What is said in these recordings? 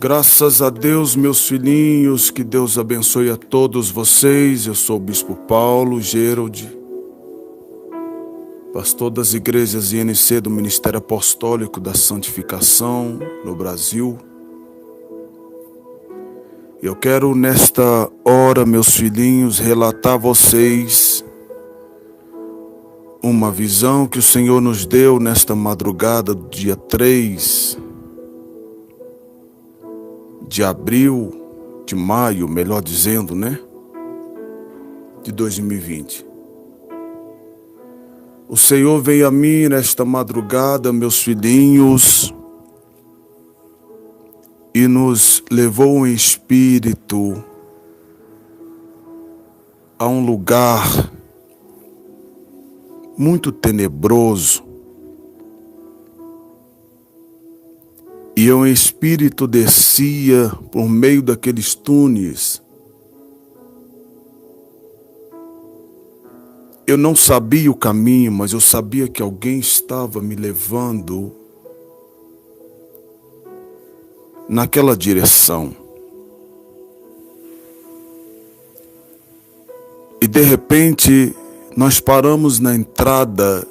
Graças a Deus, meus filhinhos, que Deus abençoe a todos vocês. Eu sou o Bispo Paulo Gerald, pastor das igrejas INC do Ministério Apostólico da Santificação no Brasil. Eu quero nesta hora, meus filhinhos, relatar a vocês uma visão que o Senhor nos deu nesta madrugada do dia 3 de abril, de maio, melhor dizendo, de 2020. O Senhor veio a mim nesta madrugada, meus filhinhos, e nos levou em espírito a um lugar muito tenebroso. E eu em espírito descia por meio daqueles túneis. Eu não sabia o caminho, mas eu sabia que alguém estava me levando naquela direção. E de repente nós paramos na entrada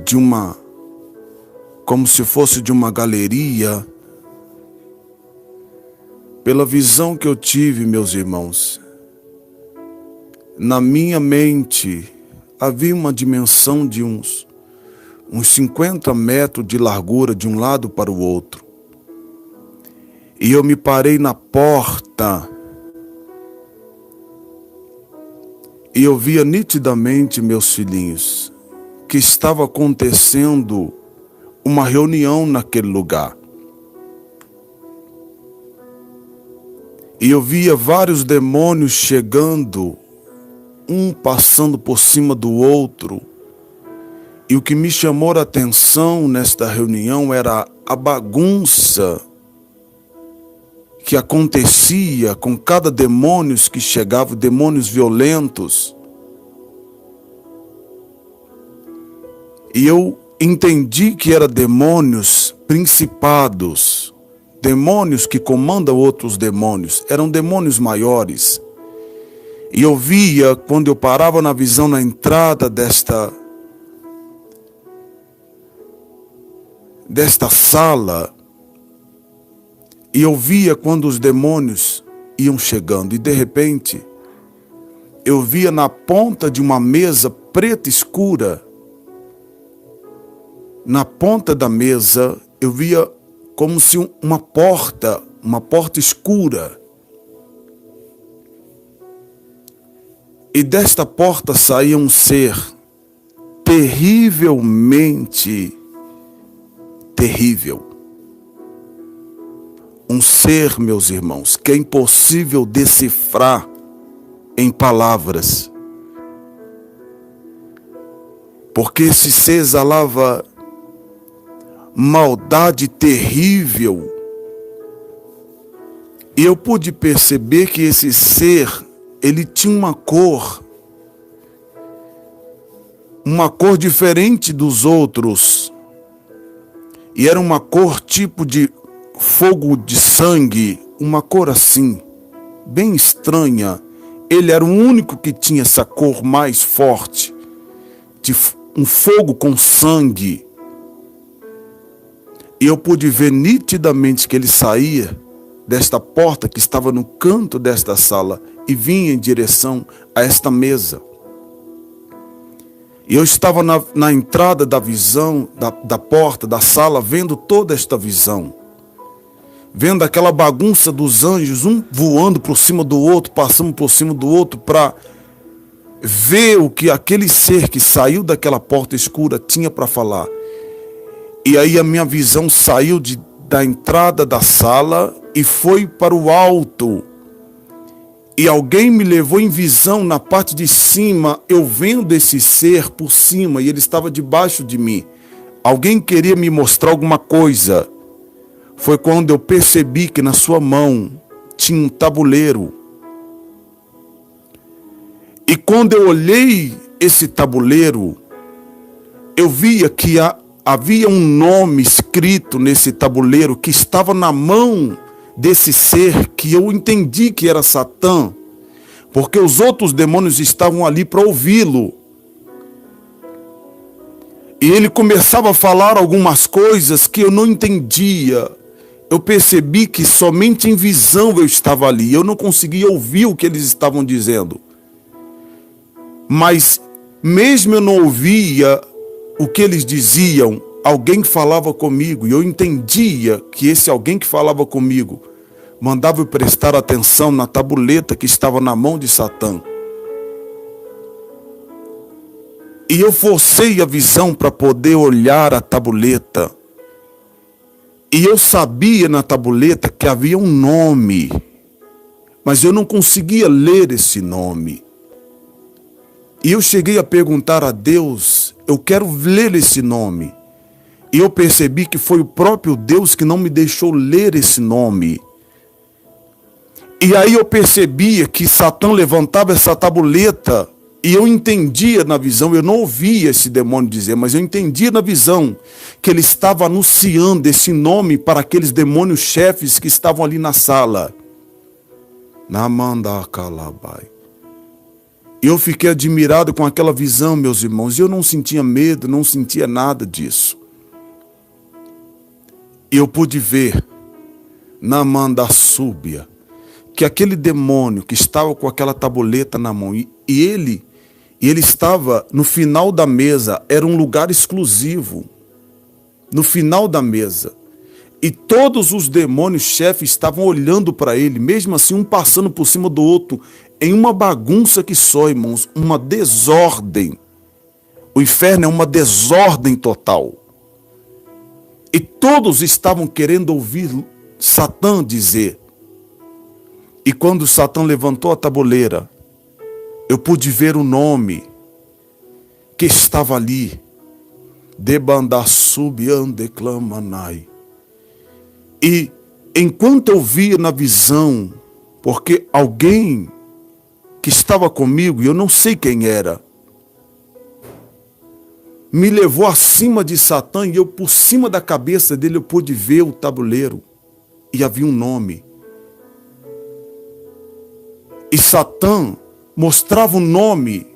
de como se fosse de uma galeria. Pela visão que eu tive, meus irmãos, na minha mente havia uma dimensão de uns 50 metros de largura de um lado para o outro. E eu me parei na porta e eu via nitidamente, meus filhinhos, que estava acontecendo uma reunião naquele lugar. E eu via vários demônios chegando, um passando por cima do outro. E o que me chamou a atenção nesta reunião era a bagunça que acontecia com cada demônio que chegava, demônios violentos. E eu entendi que eram demônios principados, demônios que comandam outros demônios, eram demônios maiores. E eu via, quando eu parava na visão na entrada desta sala, e eu via quando os demônios iam chegando, e de repente, eu via na ponta de uma mesa preta escura, na ponta da mesa, eu via como se uma porta escura. E desta porta saía um ser terrivelmente terrível. Um ser, meus irmãos, que é impossível decifrar em palavras. Porque esse ser exalava maldade terrível. E eu pude perceber que esse ser, ele tinha uma cor diferente dos outros. E era uma cor tipo de fogo de sangue, uma cor assim, bem estranha. Ele era o único que tinha essa cor mais forte, de um fogo com sangue. E eu pude ver nitidamente que ele saía desta porta que estava no canto desta sala e vinha em direção a esta mesa. E eu estava na entrada da visão, da porta, da sala, vendo toda esta visão. Vendo aquela bagunça dos anjos, um voando por cima do outro, passando por cima do outro, para ver o que aquele ser que saiu daquela porta escura tinha para falar. E aí a minha visão saiu da entrada da sala e foi para o alto. E alguém me levou em visão na parte de cima, eu vendo esse ser por cima, e ele estava debaixo de mim. Alguém queria me mostrar alguma coisa. Foi quando eu percebi que na sua mão tinha um tabuleiro. E quando eu olhei esse tabuleiro, eu via que havia um nome escrito nesse tabuleiro que estava na mão desse ser que eu entendi que era Satã, porque os outros demônios estavam ali para ouvi-lo. E ele começava a falar algumas coisas que eu não entendia. Eu percebi que somente em visão eu estava ali. Eu não conseguia ouvir o que eles estavam dizendo. Mas mesmo eu não ouvia o que eles diziam, alguém falava comigo. E eu entendia que esse alguém que falava comigo mandava eu prestar atenção na tabuleta que estava na mão de Satã. E eu forcei a visão para poder olhar a tabuleta. E eu sabia na tabuleta que havia um nome, mas eu não conseguia ler esse nome. E eu cheguei a perguntar a Deus, eu quero ler esse nome. E eu percebi que foi o próprio Deus que não me deixou ler esse nome. E aí eu percebia que Satã levantava essa tabuleta. E eu entendia na visão, eu não ouvia esse demônio dizer, mas eu entendia na visão que ele estava anunciando esse nome para aqueles demônios chefes que estavam ali na sala. Namandakalabai. E eu fiquei admirado com aquela visão, meus irmãos, e eu não sentia medo, não sentia nada disso. E eu pude ver, Namandassúbia, que aquele demônio que estava com aquela tabuleta na mão, e ele estava no final da mesa, era um lugar exclusivo, no final da mesa. E todos os demônios chefes estavam olhando para ele, mesmo assim, um passando por cima do outro, em uma bagunça que só, irmãos, uma desordem. O inferno é uma desordem total. E todos estavam querendo ouvir Satã dizer. E quando Satã levantou a tabuleira, eu pude ver o nome que estava ali. Debandassubiandeclamanai. E enquanto eu via na visão, porque alguém que estava comigo, e eu não sei quem era, me levou acima de Satã, e eu por cima da cabeça dele eu pude ver o tabuleiro. E havia um nome. E Satã mostrava o nome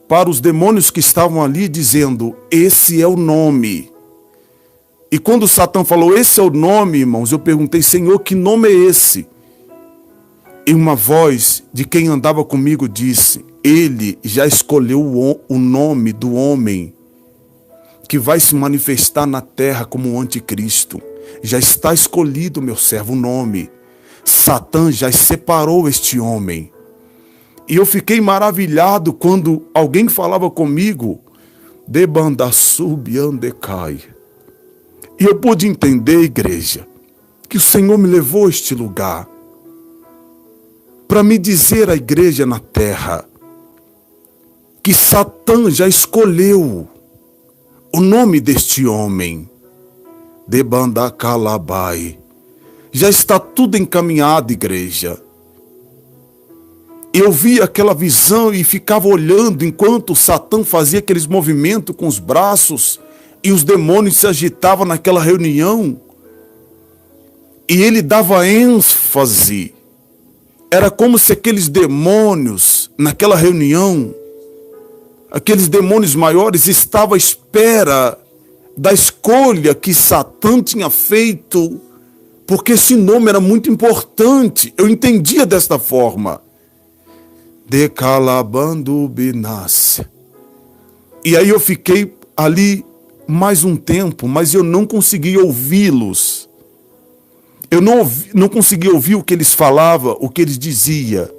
para os demônios que estavam ali, dizendo, esse é o nome. E quando Satã falou, esse é o nome, irmãos, eu perguntei, Senhor, que nome é esse? E uma voz de quem andava comigo disse, ele já escolheu o nome do homem que vai se manifestar na terra como o anticristo. Já está escolhido, meu servo, o nome. Satã já separou este homem. E eu fiquei maravilhado quando alguém falava comigo, Debandassubiandecai. E eu pude entender, igreja, que o Senhor me levou a este lugar para me dizer à igreja na terra que Satã já escolheu o nome deste homem, Debandacalabai. Já está tudo encaminhado, igreja. Eu vi aquela visão e ficava olhando enquanto Satã fazia aqueles movimentos com os braços e os demônios se agitavam naquela reunião. E ele dava ênfase. Era como se aqueles demônios, naquela reunião, aqueles demônios maiores estavam à espera da escolha que Satã tinha feito, porque esse nome era muito importante. Eu entendia desta forma. Decalabando binas. E aí eu fiquei ali mais um tempo, mas eu não conseguia ouvi-los. Eu não conseguia ouvir o que eles falavam, o que eles diziam.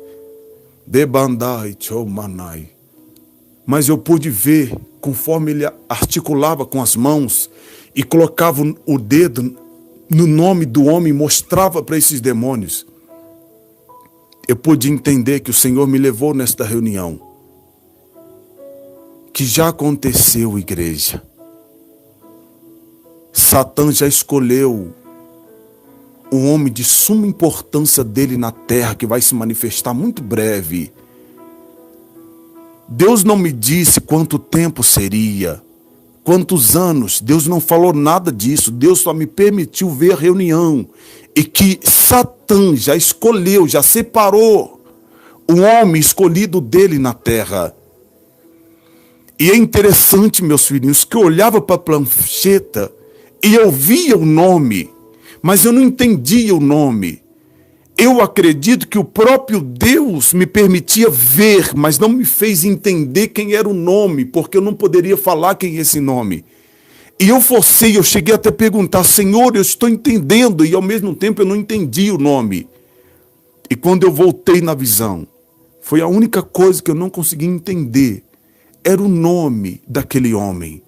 Debandai chomanai. Mas eu pude ver, conforme ele articulava com as mãos e colocava o dedo no nome do homem, mostrava para esses demônios. Eu pude entender que o Senhor me levou nesta reunião. Que já aconteceu, igreja. Satã já escolheu um homem de suma importância dele na terra, que vai se manifestar muito breve. Deus não me disse quanto tempo seria, quantos anos. Deus não falou nada disso. Deus só me permitiu ver a reunião. e que Satã já escolheu, já separou o homem escolhido dele na terra. E é interessante, meus filhinhos, que eu olhava para a prancheta e eu via o nome, mas eu não entendia o nome. Eu acredito que o próprio Deus me permitia ver, mas não me fez entender quem era o nome, porque eu não poderia falar quem é esse nome. E eu forcei, eu cheguei até a perguntar: Senhor, eu estou entendendo, e ao mesmo tempo eu não entendi o nome. E quando eu voltei na visão, foi a única coisa que eu não consegui entender, era o nome daquele homem.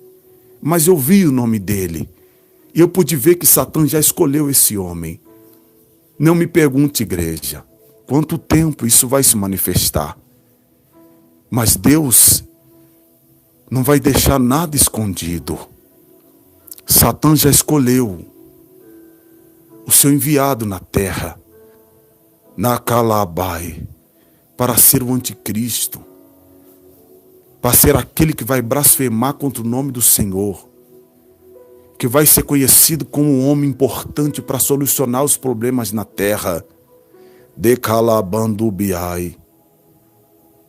Mas eu vi o nome dele, e eu pude ver que Satã já escolheu esse homem. Não me pergunte, igreja, quanto tempo isso vai se manifestar. Mas Deus não vai deixar nada escondido. Satã já escolheu o seu enviado na terra, na Calabai, para ser o anticristo, para ser aquele que vai blasfemar contra o nome do Senhor, que vai ser conhecido como um homem importante para solucionar os problemas na terra. De Calabandubiai.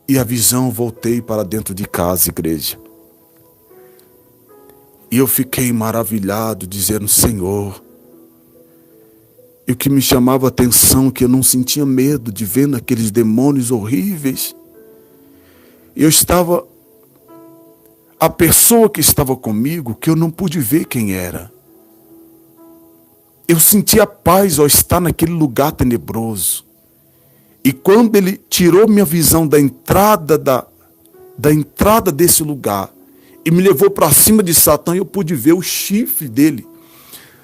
E a visão, voltei para dentro de casa, igreja. E eu fiquei maravilhado, dizendo: Senhor. E o que me chamava a atenção, que eu não sentia medo de ver aqueles demônios horríveis. Eu estava... A pessoa que estava comigo, que eu não pude ver quem era. Eu sentia paz ao estar naquele lugar tenebroso. E quando ele tirou minha visão da entrada desse lugar e me levou para cima de Satã, eu pude ver o chifre dele.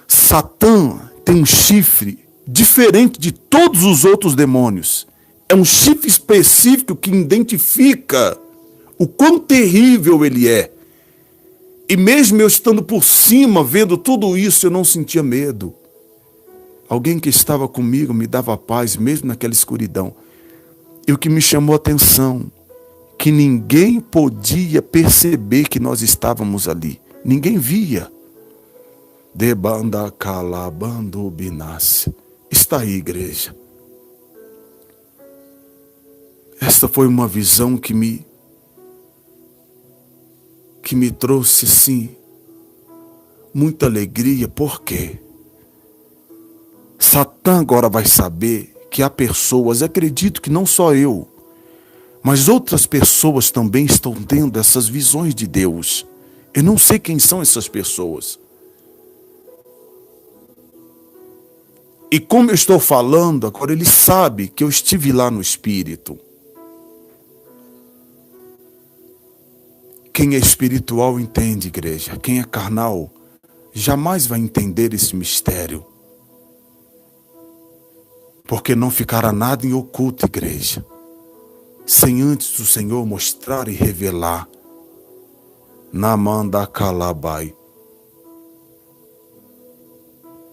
Satã tem um chifre diferente de todos os outros demônios. É um chifre específico que identifica o quão terrível ele é. E mesmo eu estando por cima, vendo tudo isso, eu não sentia medo. Alguém que estava comigo me dava paz, mesmo naquela escuridão. E o que me chamou a atenção, que ninguém podia perceber que nós estávamos ali. Ninguém via. Debanda calabando binácia. Está aí, igreja. Esta foi uma visão que me trouxe, assim, muita alegria. Por quê? Satã agora vai saber que há pessoas, acredito que não só eu, mas outras pessoas também estão tendo essas visões de Deus. Eu não sei quem são essas pessoas. E como eu estou falando, agora ele sabe que eu estive lá no Espírito. Quem é espiritual entende, igreja. Quem é carnal jamais vai entender esse mistério. Porque não ficará nada em oculto, igreja, sem antes o Senhor mostrar e revelar. Namanda Calabai.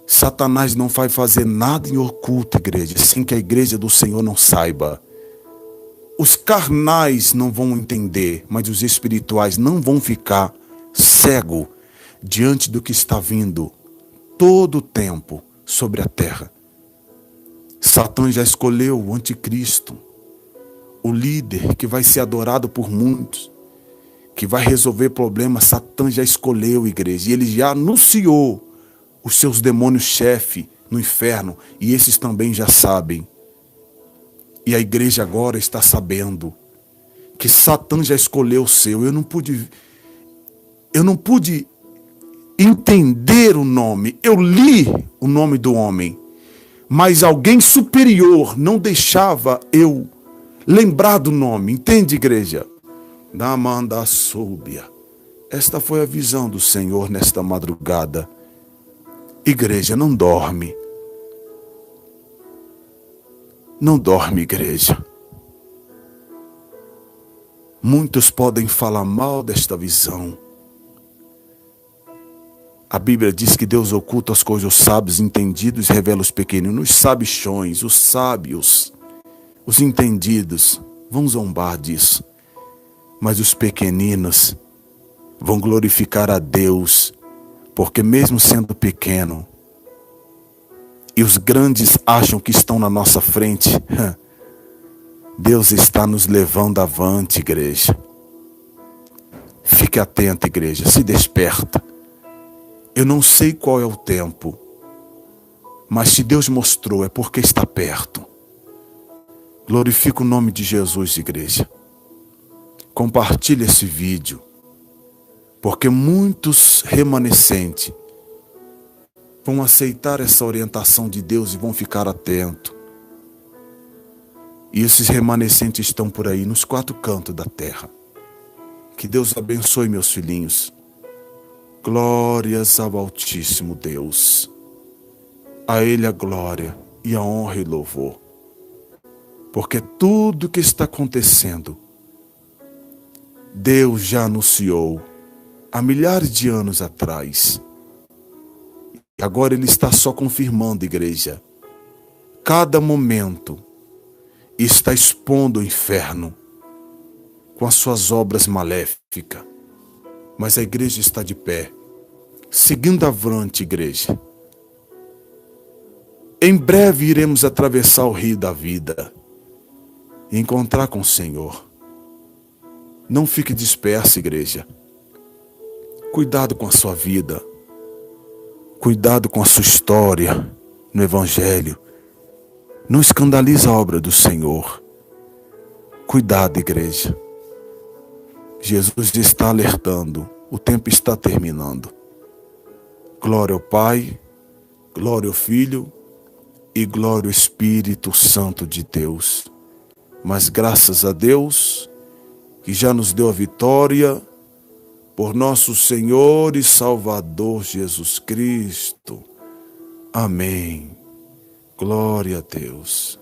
Satanás não vai fazer nada em oculto, igreja, sem que a igreja do Senhor não saiba. Os carnais não vão entender, mas os espirituais não vão ficar cegos diante do que está vindo todo o tempo sobre a terra. Satã já escolheu o anticristo, o líder que vai ser adorado por muitos, que vai resolver problemas. Satã já escolheu, igreja, e ele já anunciou os seus demônios-chefe no inferno, e esses também já sabem. E a igreja agora está sabendo que Satã já escolheu o seu. Eu não pude entender o nome. Eu li o nome do homem, mas alguém superior não deixava eu lembrar do nome. Entende, igreja? Namanda súbia. Esta foi a visão do Senhor nesta madrugada. Igreja, não dorme. Não dorme, igreja. Muitos podem falar mal desta visão. A Bíblia diz que Deus oculta as coisas aos sábios entendidos e revela os pequeninos. Os sabichões, os sábios, os entendidos vão zombar disso. Mas os pequeninos vão glorificar a Deus, porque mesmo sendo pequeno, e os grandes acham que estão na nossa frente. Deus está nos levando avante, igreja. Fique atento, igreja, se desperta. Eu não sei qual é o tempo, mas se Deus mostrou é porque está perto. Glorifica o nome de Jesus, igreja. Compartilhe esse vídeo, porque muitos remanescentes vão aceitar essa orientação de Deus e vão ficar atentos. E esses remanescentes estão por aí, nos 4 cantos da terra. Que Deus abençoe, meus filhinhos. Glórias ao Altíssimo Deus. A Ele a glória e a honra e louvor. Porque tudo que está acontecendo, Deus já anunciou há milhares de anos atrás. E agora Ele está só confirmando, igreja. Cada momento está expondo o inferno com as suas obras maléficas. Mas a igreja está de pé, seguindo avante, igreja. Em breve iremos atravessar o rio da vida e encontrar com o Senhor. Não fique disperso, igreja. Cuidado com a sua vida. Cuidado com a sua história no Evangelho. Não escandalize a obra do Senhor. Cuidado, igreja. Jesus está alertando. O tempo está terminando. Glória ao Pai, glória ao Filho e glória ao Espírito Santo de Deus. Mas graças a Deus, que já nos deu a vitória, por nosso Senhor e Salvador Jesus Cristo. Amém. Glória a Deus.